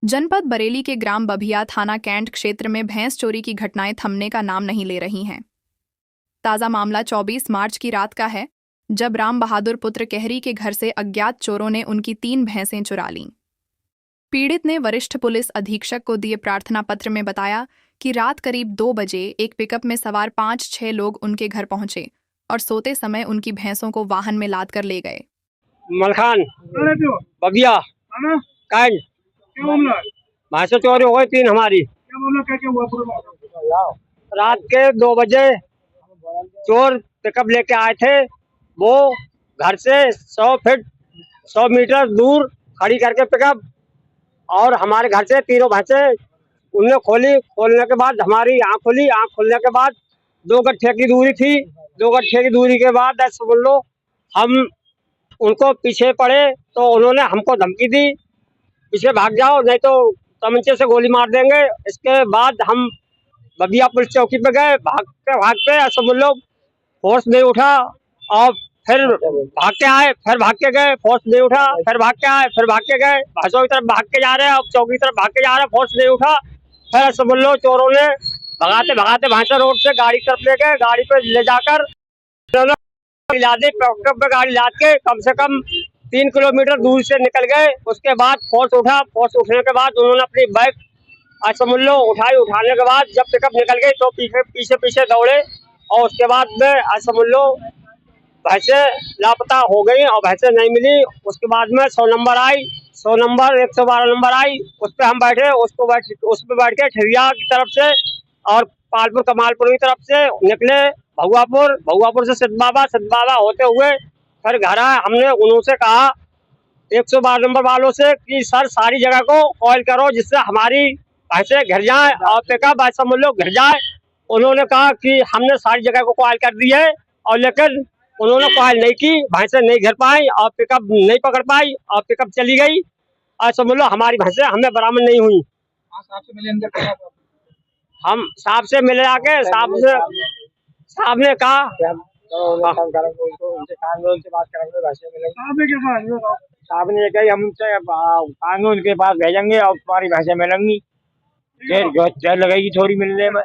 जनपद बरेली के ग्राम बभिया थाना कैंट क्षेत्र में भैंस चोरी की घटनाएं थमने का नाम नहीं ले रही हैं। ताज़ा मामला 24 मार्च की रात का है, जब राम बहादुर पुत्र कहरी के घर से अज्ञात चोरों ने उनकी 3 भैंसें चुरा लीं। पीड़ित ने वरिष्ठ पुलिस अधीक्षक को दिए प्रार्थना पत्र में बताया कि रात करीब 2 बजे एक पिकअप में सवार 5-6 लोग उनके घर पहुंचे और सोते समय उनकी भैंसों को वाहन में लाद कर ले गए। मलखान बबिया कैंट भैंसे चोरी हो गई 3 हमारी। रात के 2 बजे चोर पिकअप लेके आए थे। वो घर से 100 मीटर दूर खड़ी करके पिकअप और हमारे घर से तीनों भैंसे उनने खोलने के बाद हमारी आँख खुली। आँख खुलने के बाद 2 गट्ठे की दूरी थी। 2 गट्ठे की दूरी के बाद ऐसे बोल लो हम उनको पीछे पड़े तो उन्होंने हमको धमकी दी, पीछे भाग जाओ नहीं तो तमंचे से गोली मार देंगे। इसके बाद हम बबिया पुलिस चौकी पे गए। भागते ऐसे बोल लो फोर्स नहीं उठा और फिर भाग के आए, फिर भाग के गए, फोर्स नहीं उठा, फिर भाग के आए, फिर भाग के गए। भैंसों की तरफ भाग के जा रहे हैं, अब चौकी की तरफ भाग के जा रहे हैं, फोर्स नहीं उठा। फिर ऐसे बोल लो चोरों ने भगाते भगाते भैंसा रोड से गाड़ी की तरफ ले गए। गाड़ी पे ले जाकर लादी पिकअप पे गाड़ी लाद के कम से कम 3 किलोमीटर दूर से निकल गए। उसके बाद फोर्स उठा। फोर्स उठने के बाद उन्होंने अपनी बाइक असमुल्लो उठाई। उठाने के बाद जब पिकअप निकल गई तो पीछे पीछे दौड़े और उसके बाद में असमुल्लो भैंसे लापता हो गई और भैंसे नहीं मिली। उसके बाद में 100 नंबर आई, 100 नंबर 112 नंबर आई, उस पर हम बैठे। उस पर बैठ के ठिरिया की तरफ से और पालपुर कमालपुर की तरफ से निकले भगुआपुर से सिद्धबाबा होते हुए फिर घर आए। हमने उन्होंने कहा 112 नंबर वालों से कि सर सारी जगह को कॉल करो जिससे हमारी भैंसे घिर जाए और पिकअप ऐसा मूल्य घिर जाए। उन्होंने कहा कि हमने सारी जगह को कॉल कर दी है और लेकिन उन्होंने कॉल नहीं की, भैंसे नहीं घिर पाई और पिकअप नहीं पकड़ पाई और पिकअप चली गई। ऐसा मूल्य हमारी भैंसे हमें बरामद नहीं हुई। हम साहब से मिले आके साहब ने कहा साहब ने कही हम उनसे कानून के पास भेजेंगे और तुम्हारी भैंसे मिलेंगी। देर लगेगी थोड़ी मिलने में।